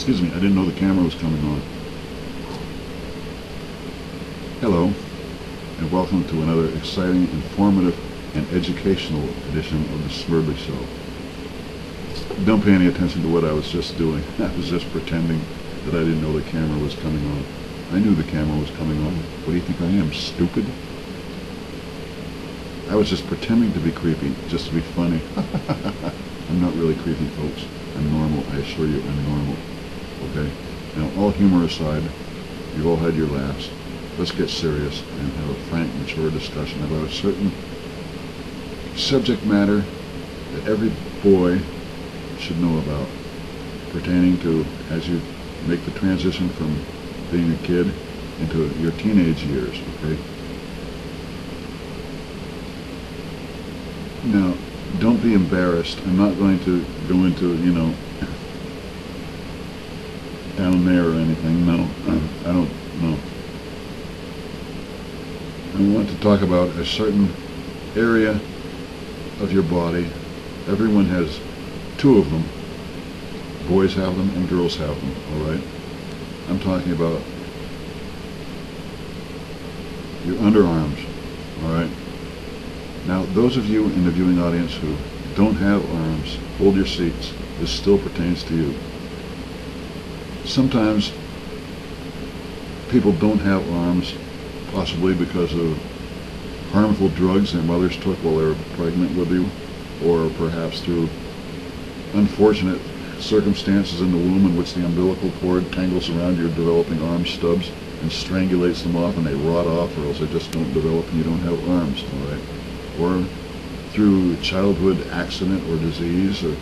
Excuse me, I didn't know the camera was coming on. Hello, and welcome to another exciting, informative, and educational edition of the Smerdley Show. Don't pay any attention to what I was just doing. I was just pretending that I didn't know the camera was coming on. I knew the camera was coming on. What do you think I am, stupid? I was just pretending to be creepy, just to be funny. I'm not really creepy, folks. I'm normal. I assure you, I'm normal. Okay? Now, all humor aside, you've all had your laughs. Let's get serious and have a frank, mature discussion about a certain subject matter that every boy should know about, pertaining to as you make the transition from being a kid into your teenage years, okay? Now, don't be embarrassed. I'm not going to go into, down there or anything. No, I don't know. I want to talk about a certain area of your body. Everyone has two of them. Boys have them and girls have them, all right? I'm talking about your underarms, all right? Now, those of you in the viewing audience who don't have arms, hold your seats. This still pertains to you. Sometimes people don't have arms, possibly because of harmful drugs their mothers took while they were pregnant with you, or perhaps through unfortunate circumstances in the womb in which the umbilical cord tangles around your developing arm stubs and strangulates them off and they rot off, or else they just don't develop and you don't have arms, all right? Or through childhood accident or disease, or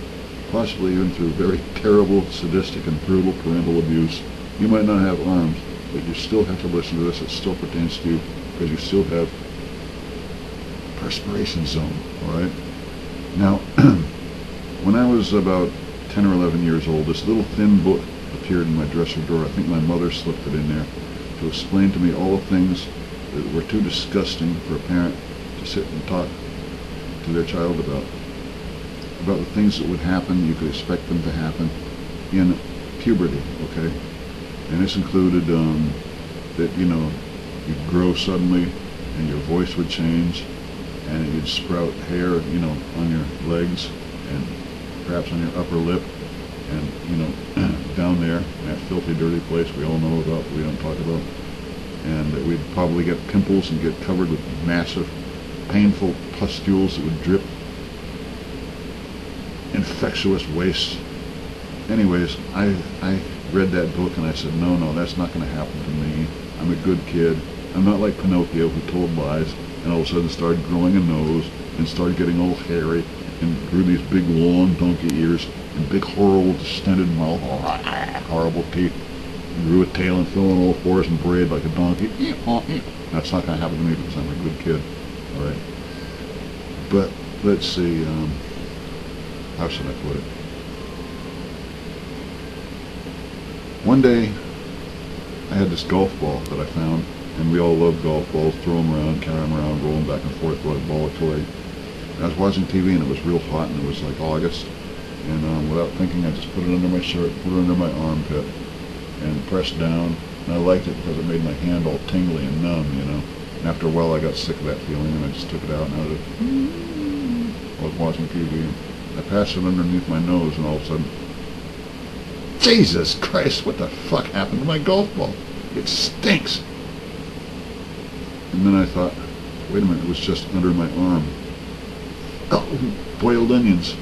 possibly even through very terrible, sadistic, and brutal parental abuse. You might not have arms, but you still have to listen to this. It still pertains to you because you still have perspiration zone, all right? Now, when I was about 10 or 11 years old, this little thin book appeared in my dresser drawer. I think my mother slipped it in there to explain to me all the things that were too disgusting for a parent to sit and talk to their child about the things that would happen, you could expect them to happen in puberty, okay? And this included that, you'd grow suddenly and your voice would change and you'd sprout hair, on your legs and perhaps on your upper lip and, down there in that filthy, dirty place we all know about, we don't talk about. And that we'd probably get pimples and get covered with massive, painful pustules that would drip infectious waste. Anyways, I read that book and I said, no, that's not going to happen to me. I'm a good kid. I'm not like Pinocchio who told lies and all of a sudden started growing a nose and started getting all hairy and grew these big long donkey ears and big horrible distended mouth, horrible teeth, and grew a tail and fell on all fours and brayed like a donkey. That's not going to happen to me because I'm a good kid. All right. But let's see, how should I put it? One day, I had this golf ball that I found, and we all love golf balls, throw them around, carry them around, roll them back and forth like a ball of toy. And I was watching TV and it was real hot and it was like August, and without thinking I just put it under my shirt, put it under my armpit, and pressed down, and I liked it because it made my hand all tingly and numb, And after a while I got sick of that feeling and I just took it out and I was watching TV and I passed it underneath my nose and all of a sudden, Jesus Christ, what the fuck happened to my golf ball? It stinks. And then I thought, wait a minute, it was just under my arm. Oh, boiled onions.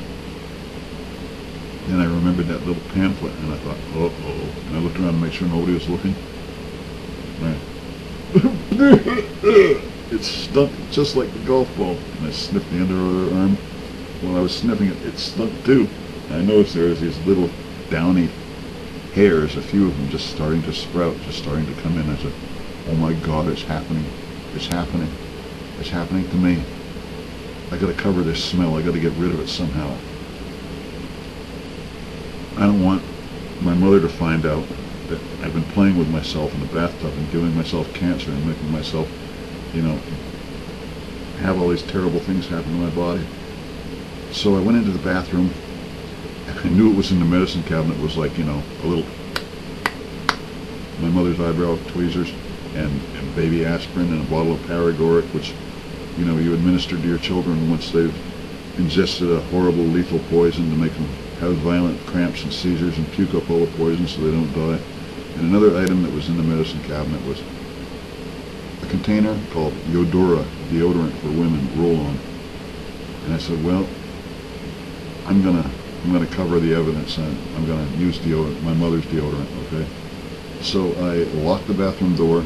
Then I remembered that little pamphlet and I thought, uh-oh. And I looked around to make sure nobody was looking. It stunk just like the golf ball. And I sniffed the under of her arm. When I was sniffing it, it stunk too. And I noticed there was these little downy hairs, a few of them just starting to sprout, just starting to come in. I said, oh my God, it's happening. It's happening. It's happening to me. I gotta cover this smell. I gotta get rid of it somehow. I don't want my mother to find out that I've been playing with myself in the bathtub and giving myself cancer and making myself, have all these terrible things happen to my body. So I went into the bathroom. I knew it was in the medicine cabinet. It was like, a little my mother's eyebrow tweezers, and baby aspirin, and a bottle of Paregoric, which, you know, you administer to your children once they've ingested a horrible lethal poison to make them have violent cramps and seizures and puke up all the poison so they don't die. And another item that was in the medicine cabinet was a container called Yodura, deodorant for women, roll-on. And I said, well, I'm gonna cover the evidence. I'm gonna use deodorant, my mother's deodorant, okay? So I locked the bathroom door,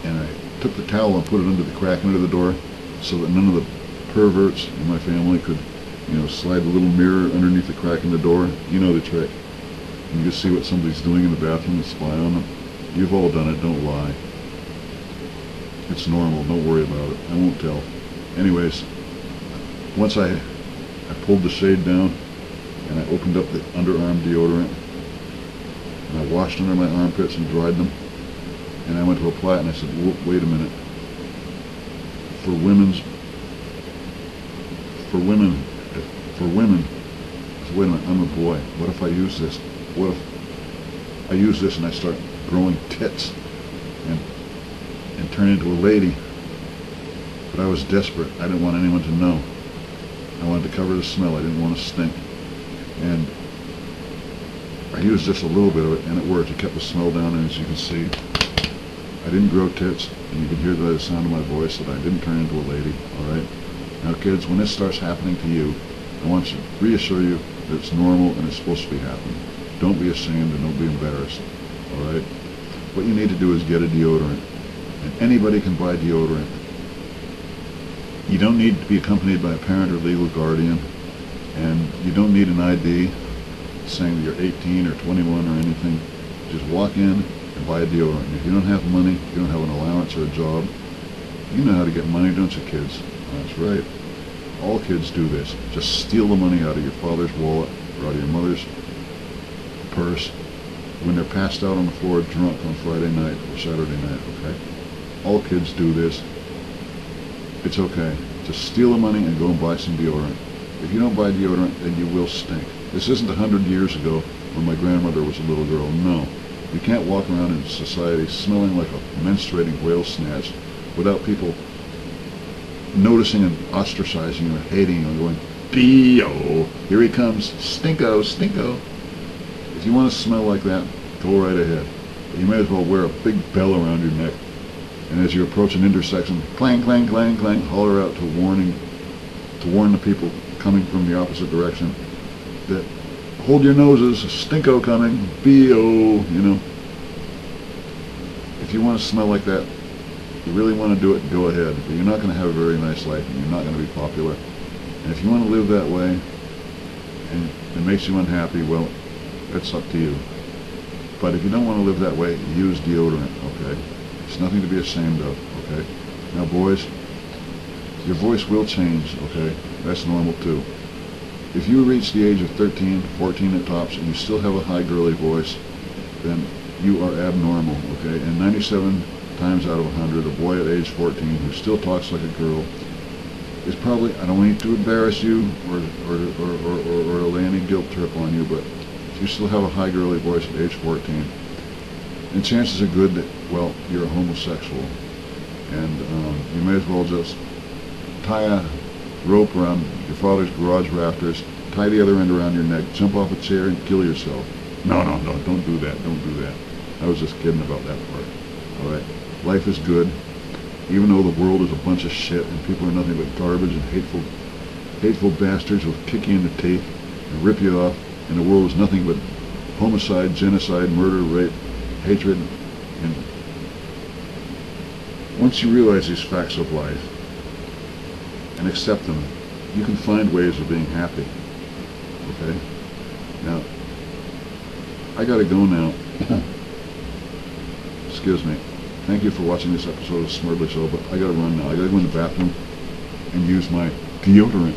and I took the towel and put it under the crack under the door so that none of the perverts in my family could, you know, slide the little mirror underneath the crack in the door. You know the trick. You can see what somebody's doing in the bathroom and spy on them. You've all done it, don't lie. It's normal, don't worry about it. I won't tell. Anyways, once I pulled the shade down and I opened up the underarm deodorant and I washed under my armpits and dried them, and I went to apply it and I said, wait a minute. For women, I said, wait a minute, I'm a boy. What if I use this? What if I use this and I start growing tits and turn into a lady? But I was desperate. I didn't want anyone to know. I wanted to cover the smell. I didn't want to stink. And I used just a little bit of it, and it worked. It kept the smell down, and as you can see, I didn't grow tits, and you can hear by the sound of my voice that I didn't turn into a lady, all right? Now, kids, when this starts happening to you, I want to reassure you that it's normal and it's supposed to be happening. Don't be ashamed and don't be embarrassed, all right? What you need to do is get a deodorant, and anybody can buy deodorant. You don't need to be accompanied by a parent or legal guardian, and you don't need an ID saying that you're 18 or 21 or anything. Just walk in and buy a deodorant. And if you don't have money, you don't have an allowance or a job, you know how to get money, don't you, kids? That's right. All kids do this. Just steal the money out of your father's wallet or out of your mother's purse when they're passed out on the floor drunk on Friday night or Saturday night, okay? All kids do this. It's okay. Just steal the money and go and buy some deodorant. If you don't buy deodorant, then you will stink. This isn't 100 years ago when my grandmother was a little girl. No. You can't walk around in society smelling like a menstruating whale snatch without people noticing and ostracizing you and hating you and going, B-O, here he comes, stinko, stinko. If you want to smell like that, go right ahead. But you may as well wear a big bell around your neck. And as you approach an intersection, clang, clang, clang, clang, holler out to warn the people coming from the opposite direction that hold your noses, stinko coming, B-O, you know. If you want to smell like that, you really want to do it, go ahead. But you're not going to have a very nice life, and you're not going to be popular. And if you want to live that way, and it makes you unhappy, well, that's up to you. But if you don't want to live that way, use deodorant, okay? It's nothing to be ashamed of, okay? Now, boys, your voice will change, okay? That's normal, too. If you reach the age of 13, 14 at tops, and you still have a high girly voice, then you are abnormal, okay? And 97 times out of 100, a boy at age 14 who still talks like a girl is probably, I don't need to embarrass you or lay any guilt trip on you, but if you still have a high girly voice at age 14, and chances are good that, well, you're a homosexual, and you may as well just tie a rope around your father's garage rafters, tie the other end around your neck, jump off a chair and kill yourself. No, don't do that, don't do that. I was just kidding about that part, all right? Life is good, even though the world is a bunch of shit and people are nothing but garbage and hateful bastards who kick you in the teeth and rip you off, and the world is nothing but homicide, genocide, murder, rape, hatred. And once you realize these facts of life and accept them, you can find ways of being happy, okay? Now, I gotta go now. Excuse me. Thank you for watching this episode of Smerdley Show, but I gotta run now. I gotta go in the bathroom and use my deodorant.